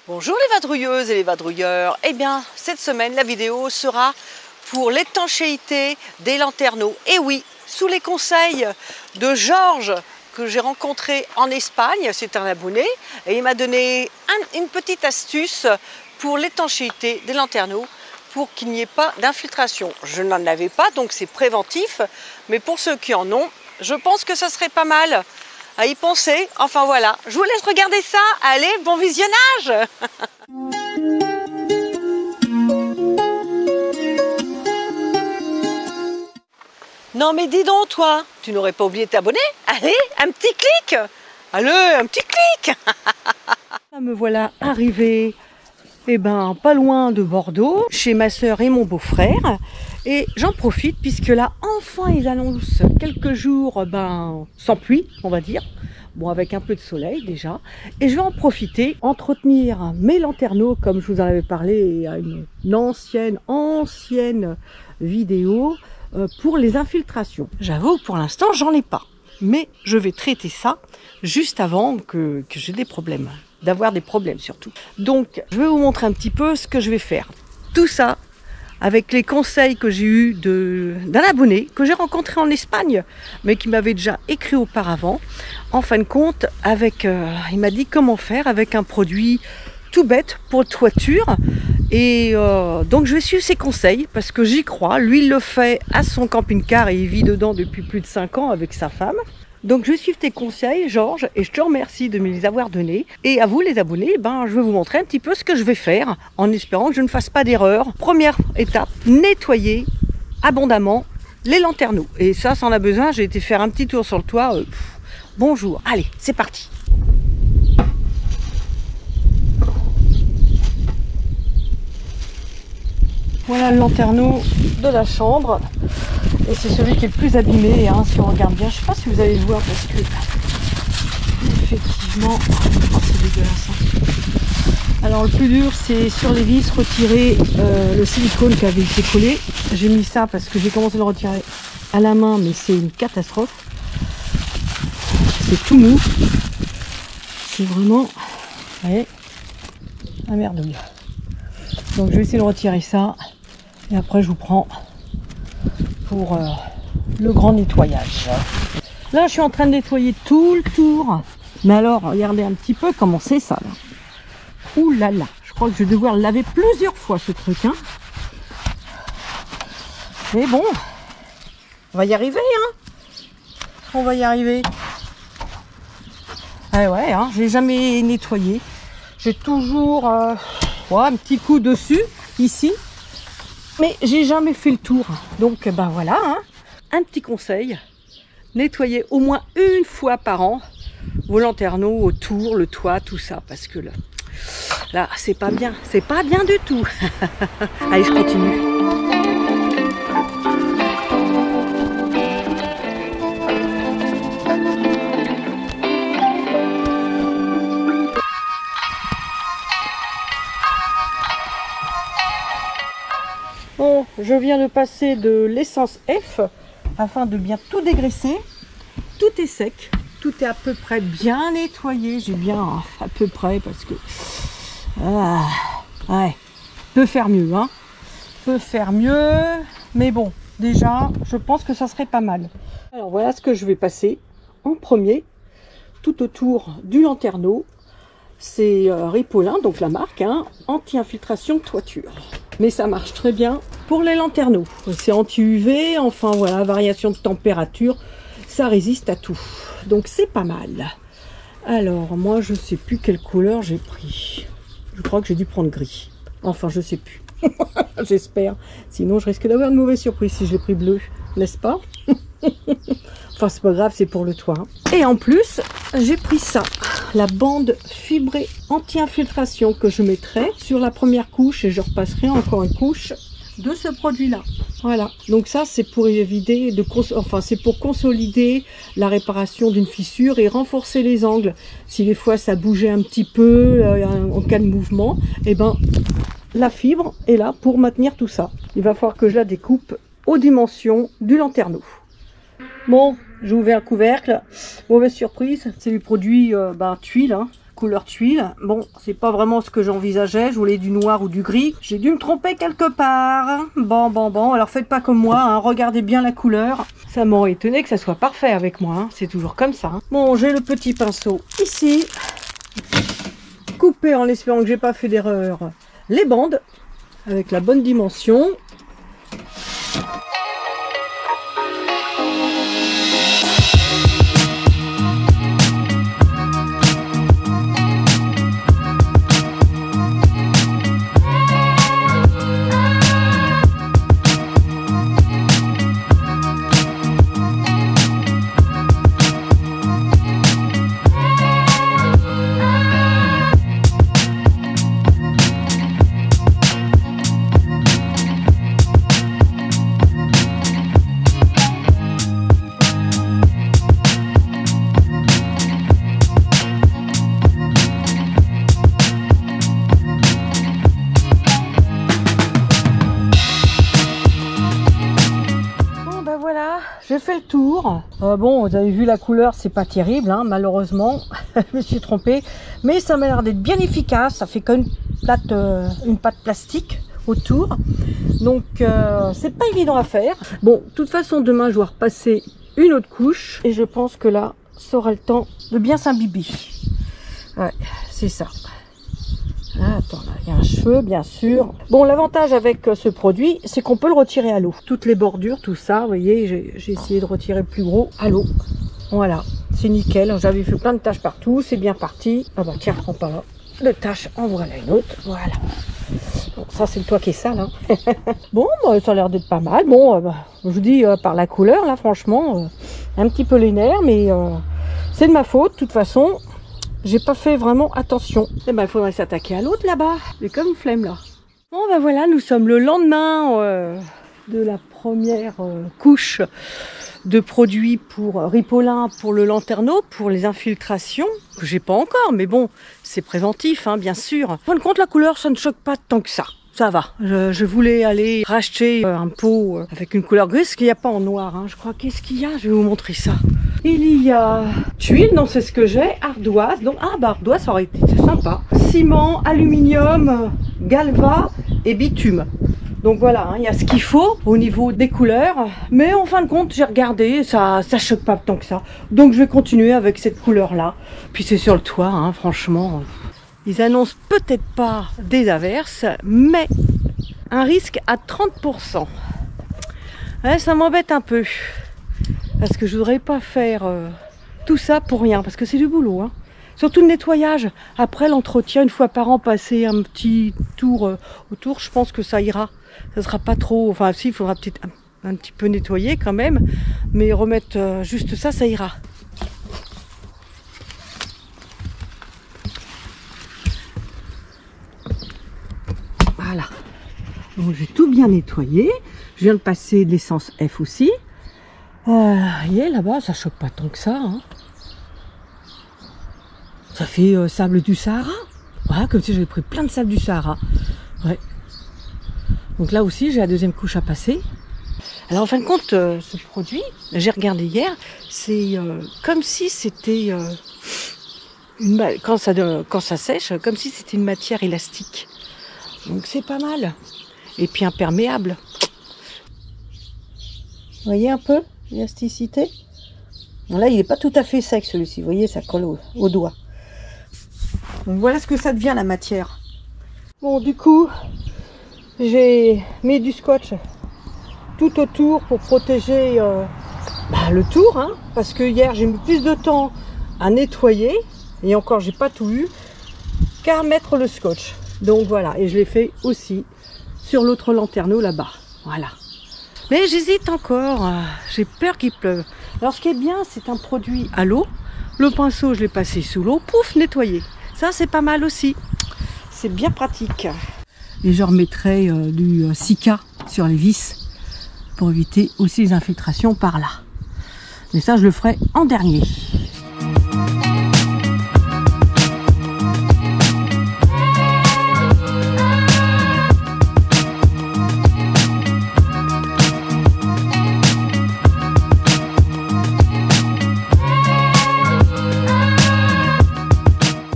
Bonjour les vadrouilleuses et les vadrouilleurs. Eh bien, cette semaine, la vidéo sera pour l'étanchéité des lanterneaux. Et oui, sous les conseils de Georges que j'ai rencontré en Espagne, c'est un abonné, et il m'a donné une petite astuce pour l'étanchéité des lanterneaux pour qu'il n'y ait pas d'infiltration. Je n'en avais pas, donc c'est préventif, mais pour ceux qui en ont, je pense que ça serait pas mal à y penser. Enfin voilà, je vous laisse regarder ça. Allez, bon visionnage. Non mais dis donc toi, tu n'aurais pas oublié de t'abonner? Allez, un petit clic. Allez, un petit clic. Me voilà arrivée, pas loin de Bordeaux, chez ma soeur et mon beau-frère. Et j'en profite puisque là, enfin, ils annoncent quelques jours sans pluie, on va dire. Bon, avec un peu de soleil déjà. Et je vais en profiter, entretenir mes lanterneaux, comme je vous en avais parlé à une ancienne vidéo, pour les infiltrations. J'avoue, pour l'instant, j'en ai pas. Mais je vais traiter ça juste avant que j'ai des problèmes. D'avoir des problèmes surtout. Donc, je vais vous montrer un petit peu ce que je vais faire. Tout ça avec les conseils que j'ai eus d'un abonné que j'ai rencontré en Espagne, mais qui m'avait déjà écrit auparavant. En fin de compte, il m'a dit comment faire avec un produit tout bête pour toiture. Et donc je vais suivre ses conseils parce que j'y crois. Lui, il le fait à son camping-car et il vit dedans depuis plus de 5 ans avec sa femme. Donc je vais suivre tes conseils, Georges, et je te remercie de me les avoir donnés. Et à vous les abonnés, je vais vous montrer un petit peu ce que je vais faire, en espérant que je ne fasse pas d'erreur. Première étape, nettoyer abondamment les lanterneaux. Et ça en a besoin, j'ai été faire un petit tour sur le toit. Bonjour, allez, c'est parti. Voilà le lanterneau de la chambre. Et c'est celui qui est le plus abîmé, si on regarde bien. Je ne sais pas si vous allez le voir parce que effectivement, c'est dégueulasse. Alors le plus dur, c'est sur les vis, retirer le silicone qui avait été collé. J'ai mis ça parce que j'ai commencé à le retirer à la main, mais c'est une catastrophe. C'est tout mou. C'est vraiment, un merdouille. Donc je vais essayer de retirer ça. Et après je vous prends pour le grand nettoyage. Là je suis en train de nettoyer tout le tour. Mais alors regardez un petit peu comment c'est ça là. Ouh là là, je crois que je vais devoir le laver plusieurs fois ce truc. Mais bon, on va y arriver On va y arriver. Ah ouais, j'ai jamais nettoyé. J'ai toujours un petit coup dessus ici. Mais j'ai jamais fait le tour. Donc voilà, un petit conseil. Nettoyez au moins une fois par an vos lanterneaux autour, le toit, tout ça. Parce que là c'est pas bien. C'est pas bien du tout. Allez, je continue. Bon, je viens de passer de l'essence F afin de bien tout dégraisser. Tout est sec, tout est à peu près bien nettoyé. J'ai bien à peu près parce que peut faire mieux, peut faire mieux. Mais bon, déjà, je pense que ça serait pas mal. Alors voilà ce que je vais passer en premier, tout autour du lanterneau. C'est Ripolin, donc la marque, anti-infiltration toiture. Mais ça marche très bien pour les lanterneaux. C'est anti-UV, enfin voilà, variation de température, ça résiste à tout. Donc c'est pas mal. Alors moi je sais plus quelle couleur j'ai pris. Je crois que j'ai dû prendre gris. Enfin je sais plus. J'espère. Sinon je risque d'avoir une mauvaise surprise si j'ai pris bleu, n'est-ce pas? Enfin c'est pas grave, c'est pour le toit. Et en plus j'ai pris ça, la bande fibrée anti-infiltration que je mettrai sur la première couche et je repasserai encore une couche de ce produit là. Voilà, donc ça c'est pour éviter c'est pour consolider la réparation d'une fissure et renforcer les angles. Si des fois ça bougeait un petit peu en cas de mouvement, la fibre est là pour maintenir tout ça. Il va falloir que je la découpe aux dimensions du lanterneau. Bon, j'ai ouvert le couvercle. Mauvaise surprise, c'est du produit tuile, couleur tuile. Bon, c'est pas vraiment ce que j'envisageais. Je voulais du noir ou du gris. J'ai dû me tromper quelque part. Bon. Alors faites pas comme moi, hein. Regardez bien la couleur. Ça m'aurait étonné que ça soit parfait avec moi, hein. C'est toujours comme ça, hein. Bon, j'ai le petit pinceau ici. Couper en espérant que j'ai pas fait d'erreur les bandes avec la bonne dimension. J'ai fait le tour. Bon, vous avez vu la couleur, c'est pas terrible, hein, malheureusement. Je me suis trompée. Mais ça m'a l'air d'être bien efficace. Ça fait comme une pâte plastique autour. Donc, c'est pas évident à faire. Bon, de toute façon, demain, je dois repasser une autre couche. Et je pense que là, ça aura le temps de bien s'imbiber. Ouais, c'est ça. Ah, attends, là, il y a un cheveu, bien sûr. Bon, l'avantage avec ce produit, c'est qu'on peut le retirer à l'eau. Toutes les bordures, tout ça, vous voyez, j'ai essayé de retirer plus gros à l'eau. Voilà, c'est nickel. J'avais fait plein de taches partout, c'est bien parti. Ah bah tiens, prends pas là. De taches, en voilà une autre. Voilà. Bon, ça, c'est le toit qui est sale, hein. Bon, bah, ça a l'air d'être pas mal. Bon, je vous dis, par la couleur, là, franchement, un petit peu les nerfs, mais c'est de ma faute, de toute façon. J'ai pas fait vraiment attention. Et ben il faudrait s'attaquer à l'autre là-bas. Mais comme une flemme là. Bon ben voilà, nous sommes le lendemain de la première couche de produits pour Ripolin, pour le lanterneau, pour les infiltrations, que j'ai pas encore, mais bon, c'est préventif, hein, bien sûr. En fin de compte, la couleur, ça ne choque pas tant que ça. Ça va. Je voulais aller racheter un pot avec une couleur grise, ce qu'il n'y a pas en noir, hein. Je crois, qu'est-ce qu'il y a? Je vais vous montrer ça. Il y a tuile, donc c'est ce que j'ai, ardoise, donc ardoise ça aurait été sympa. Ciment, aluminium, galva et bitume. Donc voilà, hein, il y a ce qu'il faut au niveau des couleurs. Mais en fin de compte, j'ai regardé, ça choque pas tant que ça. Donc je vais continuer avec cette couleur-là. Puis c'est sur le toit, hein, franchement. Ils annoncent peut-être pas des averses, mais un risque à 30%. Ouais, ça m'embête un peu. Parce que je voudrais pas faire tout ça pour rien, parce que c'est du boulot, hein. Surtout le nettoyage. Après l'entretien, une fois par an, passer un petit tour autour, je pense que ça ira. Ça sera pas trop. Enfin, si, il faudra peut-être un petit peu nettoyer quand même, mais remettre juste ça, ça ira. Voilà. Donc j'ai tout bien nettoyé. Je viens de passer de l'essence F aussi. Et là-bas, ça choque pas tant que ça, hein. Ça fait sable du Sahara. Voilà, comme si j'avais pris plein de sable du Sahara. Ouais. Donc là aussi, j'ai la deuxième couche à passer. Alors en fin de compte, ce produit, j'ai regardé hier, c'est comme si c'était quand ça sèche, comme si c'était une matière élastique. Donc c'est pas mal. Et puis imperméable. Vous voyez un peu l'élasticité? Là, il n'est pas tout à fait sec celui-ci. Vous voyez, ça colle au doigt. Donc voilà ce que ça devient la matière. Bon, du coup, j'ai mis du scotch tout autour pour protéger le tour, hein, parce que hier j'ai mis plus de temps à nettoyer et encore j'ai pas tout eu qu'à mettre le scotch. Donc voilà, et je l'ai fait aussi sur l'autre lanterneau là-bas. Voilà. Mais j'hésite encore, j'ai peur qu'il pleuve. Alors ce qui est bien, c'est un produit à l'eau. Le pinceau, je l'ai passé sous l'eau, pouf, nettoyé. Ça, c'est pas mal aussi. C'est bien pratique. Et je remettrai du Sika sur les vis pour éviter aussi les infiltrations par là. Mais ça, je le ferai en dernier.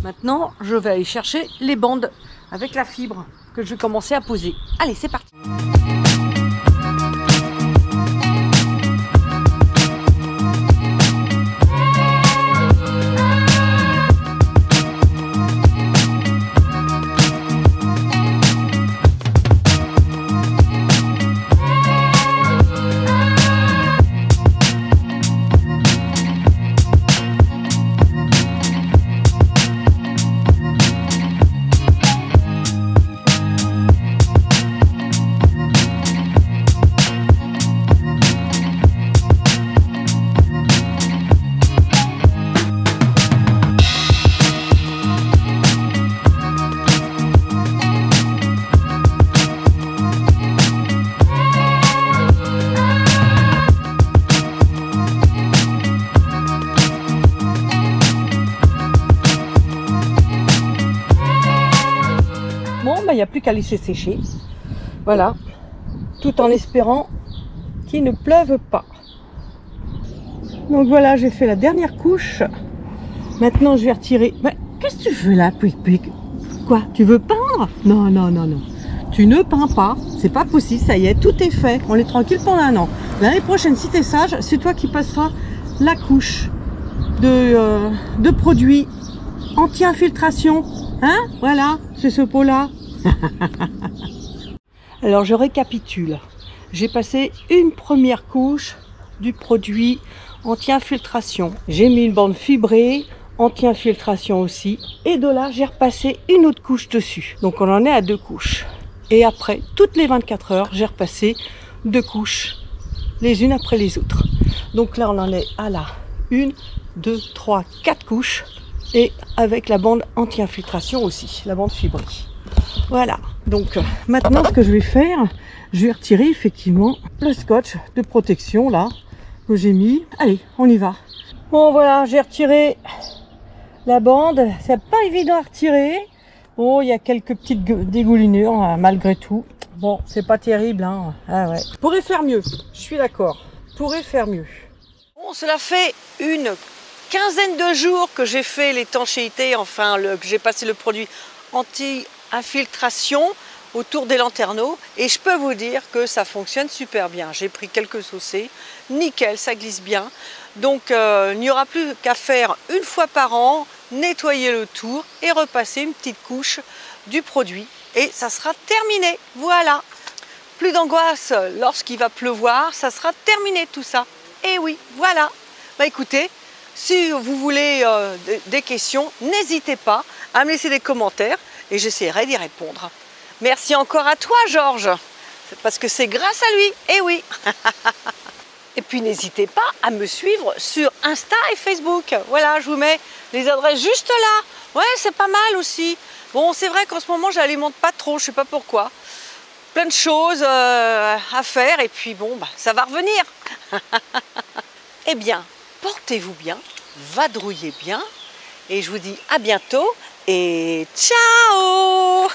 Maintenant, maintenant, je vais aller chercher les bandes avec la fibre que je vais commencer à poser. Allez, c'est parti! Bon, il n'y a plus qu'à laisser sécher. Voilà. Tout en espérant qu'il ne pleuve pas. Donc voilà, j'ai fait la dernière couche. Maintenant, je vais retirer. Mais qu'est-ce que tu fais là, Pouic Pouic? Quoi? Tu veux peindre? Non, non, non, non. Tu ne peins pas. C'est pas possible. Ça y est, tout est fait. On est tranquille pendant un an. L'année prochaine, si tu es sage, c'est toi qui passeras la couche de produits anti-infiltration. Hein? Voilà, c'est ce pot-là. Alors, je récapitule. J'ai passé une première couche du produit anti-infiltration. J'ai mis une bande fibrée, anti-infiltration aussi. Et de là, j'ai repassé une autre couche dessus. Donc, on en est à 2 couches. Et après, toutes les 24 heures, j'ai repassé 2 couches, les unes après les autres. Donc là, on en est à la 1, 2, 3, 4 couches. Et avec la bande anti-infiltration aussi, la bande fibrée. Voilà. Donc maintenant, ce que je vais faire, je vais retirer effectivement le scotch de protection là, que j'ai mis. Allez, on y va. Bon voilà, j'ai retiré la bande. C'est pas évident à retirer. Bon, il y a quelques petites dégoulinures hein, malgré tout. Bon, c'est pas terrible. Hein. Ah ouais. Pourrait faire mieux, je suis d'accord. Pourrait faire mieux. Bon, cela fait une quinzaine de jours que j'ai fait l'étanchéité, enfin que j'ai passé le produit anti-infiltration autour des lanterneaux et je peux vous dire que ça fonctionne super bien. J'ai pris quelques saucées, nickel, ça glisse bien. Donc il n'y aura plus qu'à faire une fois par an, nettoyer le tour et repasser une petite couche du produit et ça sera terminé. Voilà, plus d'angoisse lorsqu'il va pleuvoir, ça sera terminé tout ça. Et oui, voilà. Bah écoutez, si vous voulez des questions, n'hésitez pas à me laisser des commentaires et j'essaierai d'y répondre. Merci encore à toi, Georges, parce que c'est grâce à lui, eh oui. Et puis n'hésitez pas à me suivre sur Insta et Facebook. Voilà, je vous mets les adresses juste là. Ouais, c'est pas mal aussi. Bon, c'est vrai qu'en ce moment, j'alimente pas trop, je sais pas pourquoi. Plein de choses à faire et puis bon, bah, ça va revenir. Eh bien, portez-vous bien, vadrouillez bien et je vous dis à bientôt et ciao.